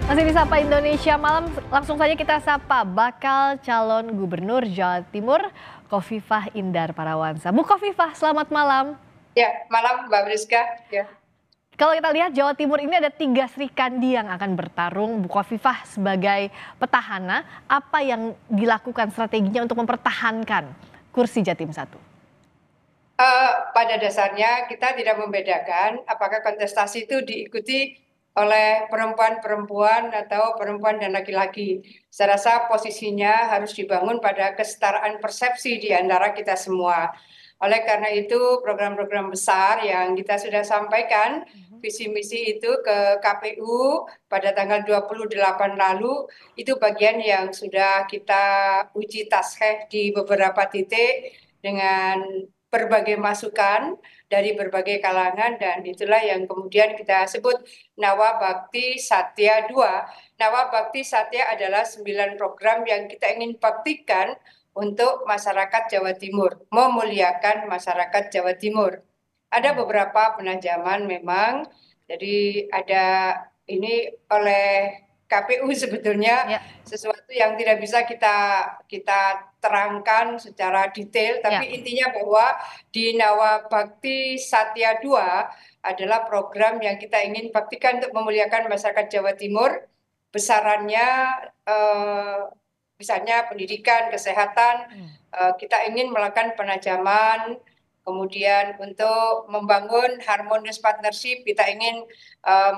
Masih di Sapa Indonesia Malam, langsung saja kita sapa bakal calon gubernur Jawa Timur, Khofifah Indar Parawansa. Bu Khofifah, selamat malam. Ya, malam Mbak Priska. Ya. Kalau kita lihat Jawa Timur ini ada 3 Serikandi yang akan bertarung. Bu Khofifah sebagai petahana, apa yang dilakukan strateginya untuk mempertahankan kursi Jatim 1? Pada dasarnya kita tidak membedakan apakah kontestasi itu diikuti oleh perempuan-perempuan atau perempuan dan laki-laki. Saya rasa posisinya harus dibangun pada kesetaraan persepsi di antara kita semua. Oleh karena itu program-program besar yang kita sudah sampaikan visi misi itu ke KPU pada tanggal 28 lalu itu bagian yang sudah kita uji taskheh di beberapa titik dengan berbagai masukan dari berbagai kalangan, dan itulah yang kemudian kita sebut Nawa Bakti Satya 2. Nawa Bakti Satya adalah 9 program yang kita ingin baktikan untuk masyarakat Jawa Timur, memuliakan masyarakat Jawa Timur. Ada beberapa penajaman memang, jadi ada ini oleh KPU sebetulnya sesuatu yang tidak bisa kita terangkan secara detail, tapi intinya bahwa di Nawa Bakti Satya 2 adalah program yang kita ingin baktikan untuk memuliakan masyarakat Jawa Timur. Besarannya misalnya pendidikan, kesehatan, kita ingin melakukan penajaman. Kemudian untuk membangun harmonious partnership, kita ingin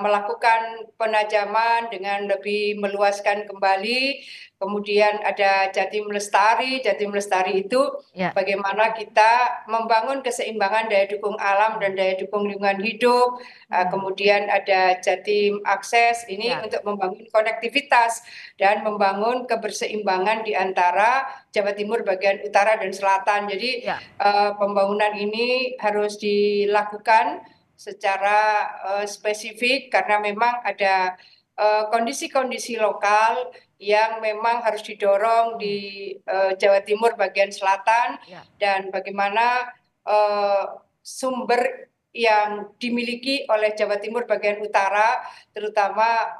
melakukan penajaman dengan lebih meluaskan kembali. Kemudian ada Jatim Lestari. Jatim Lestari itu bagaimana kita membangun keseimbangan daya dukung alam dan daya dukung lingkungan hidup. Kemudian ada Jatim Akses, ini untuk membangun konektivitas dan membangun keberseimbangan di antara Jawa Timur bagian utara dan selatan. Jadi pembangunan ini harus dilakukan secara spesifik karena memang ada kondisi-kondisi lokal yang memang harus didorong di Jawa Timur bagian selatan, dan bagaimana sumber yang dimiliki oleh Jawa Timur bagian utara, terutama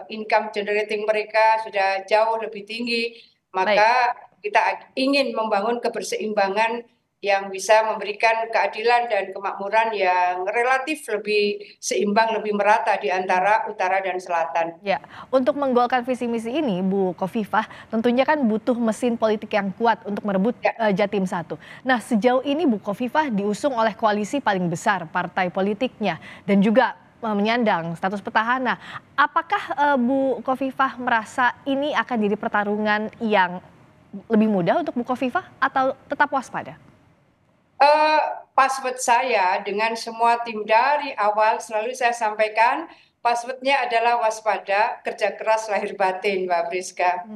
income generating mereka sudah jauh lebih tinggi, maka kita ingin membangun keberseimbangan yang bisa memberikan keadilan dan kemakmuran yang relatif lebih seimbang, lebih merata di antara utara dan selatan. Ya, untuk menggolkan visi misi ini, Bu Khofifah, tentunya kan butuh mesin politik yang kuat untuk merebut Jatim 1. Nah, sejauh ini Bu Khofifah diusung oleh koalisi paling besar partai politiknya dan juga menyandang status petahana. Apakah Bu Khofifah merasa ini akan jadi pertarungan yang lebih mudah untuk Bu Khofifah atau tetap waspada? Password saya dengan semua tim dari awal selalu saya sampaikan, passwordnya adalah waspada, kerja keras, lahir batin, Mbak Priska.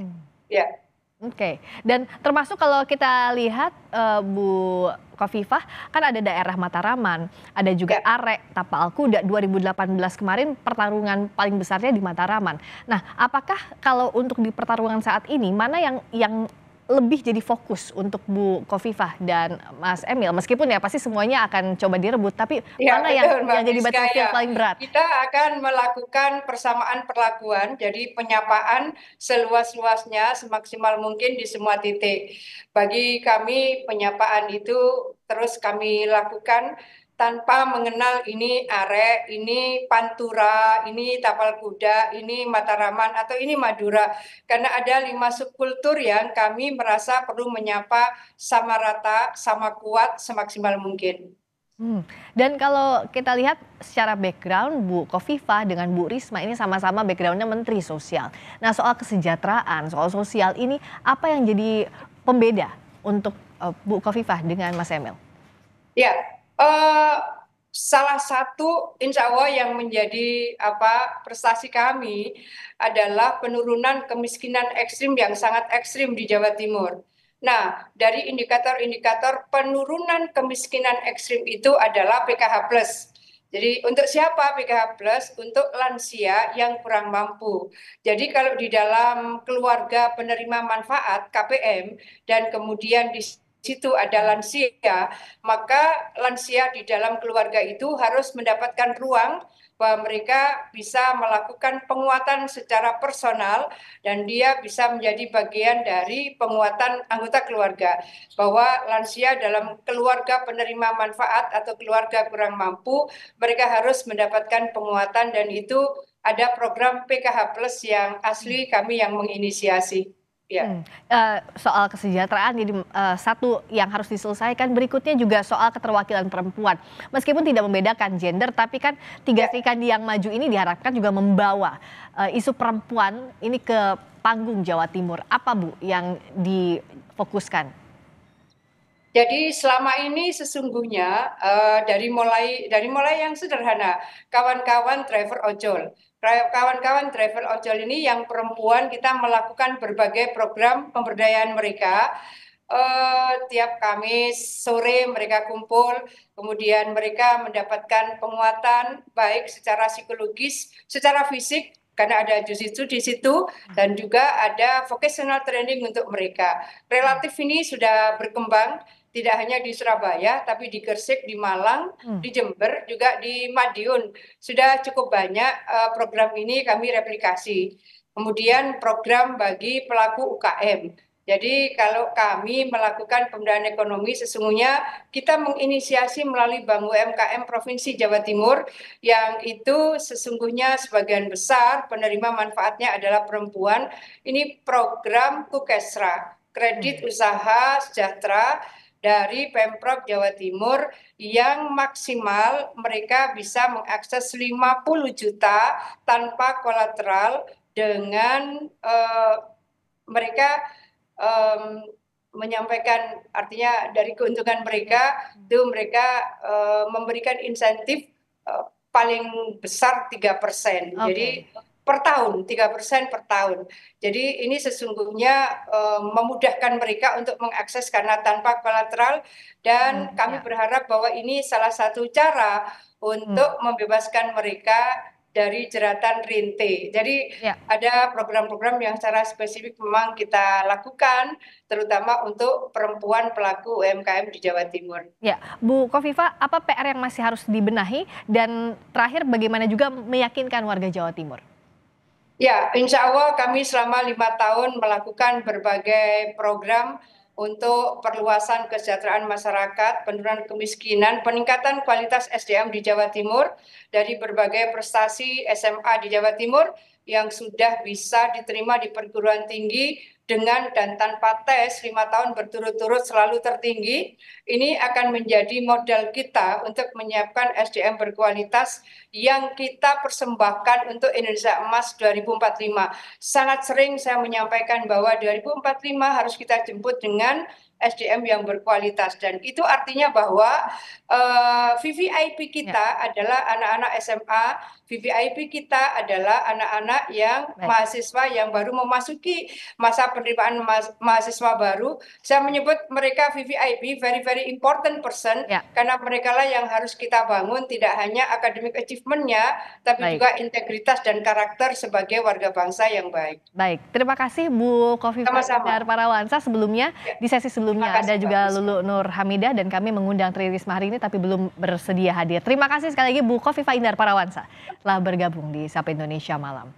Ya. Oke, dan termasuk kalau kita lihat Bu Khofifah, kan ada daerah Mataraman, ada juga Arek, Tapal Kuda 2018 kemarin pertarungan paling besarnya di Mataraman. Nah, apakah kalau untuk di pertarungan saat ini, mana yang lebih jadi fokus untuk Bu Khofifah dan Mas Emil? Meskipun ya pasti semuanya akan coba direbut, tapi mana yang jadi battlefield paling berat? Kita akan melakukan persamaan perlakuan, jadi penyapaan seluas-luasnya, semaksimal mungkin di semua titik. Bagi kami penyapaan itu terus kami lakukan tanpa mengenal ini Arek, ini Pantura, ini Tapal Kuda, ini Mataraman, atau ini Madura. Karena ada 5 subkultur yang kami merasa perlu menyapa sama rata, sama kuat, semaksimal mungkin. Dan kalau kita lihat secara background, Bu Khofifah dengan Bu Risma ini sama-sama backgroundnya Menteri Sosial. Nah, soal kesejahteraan, soal sosial ini apa yang jadi pembeda untuk Bu Khofifah dengan Mas Emil? Ya, salah satu insya Allah yang menjadi prestasi kami adalah penurunan kemiskinan ekstrim yang sangat ekstrim di Jawa Timur. Nah, dari indikator-indikator penurunan kemiskinan ekstrim itu adalah PKH plus. Jadi untuk siapa PKH plus? Untuk lansia yang kurang mampu. Jadi kalau di dalam keluarga penerima manfaat KPM dan kemudian di situ ada lansia, maka lansia di dalam keluarga itu harus mendapatkan ruang bahwa mereka bisa melakukan penguatan secara personal dan dia bisa menjadi bagian dari penguatan anggota keluarga. Bahwa lansia dalam keluarga penerima manfaat atau keluarga kurang mampu, mereka harus mendapatkan penguatan dan itu ada program PKH Plus yang asli kami yang menginisiasi. Ya. Soal kesejahteraan jadi satu yang harus diselesaikan, berikutnya juga soal keterwakilan perempuan. Meskipun tidak membedakan gender, tapi kan tiga Serikandi yang maju ini diharapkan juga membawa isu perempuan ini ke panggung Jawa Timur. Apa Bu yang difokuskan? Jadi selama ini sesungguhnya dari mulai yang sederhana, kawan-kawan driver ojol. Kawan-kawan driver ojol ini yang perempuan kita melakukan berbagai program pemberdayaan mereka. Tiap Kamis sore mereka kumpul, kemudian mereka mendapatkan penguatan baik secara psikologis, secara fisik karena ada jujitsu di situ dan juga ada vocational training untuk mereka. Relatif ini sudah berkembang tidak hanya di Surabaya, tapi di Gresik, di Malang, di Jember, juga di Madiun. Sudah cukup banyak program ini kami replikasi. Kemudian program bagi pelaku UKM. Jadi kalau kami melakukan pemberdayaan ekonomi, sesungguhnya kita menginisiasi melalui Bank UMKM Provinsi Jawa Timur, yang itu sesungguhnya sebagian besar penerima manfaatnya adalah perempuan. Ini program Kukesra, kredit usaha sejahtera dari Pemprov Jawa Timur yang maksimal mereka bisa mengakses 50 juta tanpa kolateral dengan mereka menyampaikan, artinya dari keuntungan mereka itu mereka memberikan insentif paling besar 3%. Jadi per tahun 3% per tahun. Jadi ini sesungguhnya memudahkan mereka untuk mengakses karena tanpa kolateral dan kami berharap bahwa ini salah satu cara untuk membebaskan mereka dari jeratan rente. Jadi ada program-program yang secara spesifik memang kita lakukan, terutama untuk perempuan pelaku UMKM di Jawa Timur. Ya, Bu Kofifa, apa PR yang masih harus dibenahi dan terakhir bagaimana juga meyakinkan warga Jawa Timur? Ya, insya Allah kami selama 5 tahun melakukan berbagai program untuk perluasan kesejahteraan masyarakat, penurunan kemiskinan, peningkatan kualitas SDM di Jawa Timur, dari berbagai prestasi SMA di Jawa Timur yang sudah bisa diterima di perguruan tinggi dengan dan tanpa tes 5 tahun berturut-turut selalu tertinggi. Ini akan menjadi modal kita untuk menyiapkan SDM berkualitas yang kita persembahkan untuk Indonesia Emas 2045. Sangat sering saya menyampaikan bahwa 2045 harus kita jemput dengan SDM yang berkualitas dan itu artinya bahwa VVIP kita adalah anak-anak SMA, VVIP kita adalah anak-anak yang mahasiswa yang baru memasuki masa penerimaan mahasiswa baru. Saya menyebut mereka VVIP, very very important person, karena mereka lah yang harus kita bangun tidak hanya academic achievement-nya, tapi juga integritas dan karakter sebagai warga bangsa yang baik. Baik, terima kasih Bu Kofifa Indar Parawansa. Sebelumnya di sesi sebelumnya ada juga Lulu Nur Hamidah dan kami mengundang Tri Risma hari ini tapi belum bersedia hadir. Terima kasih sekali lagi Bu Kofifa Indar Parawansa telah bergabung di Sapa Indonesia Malam.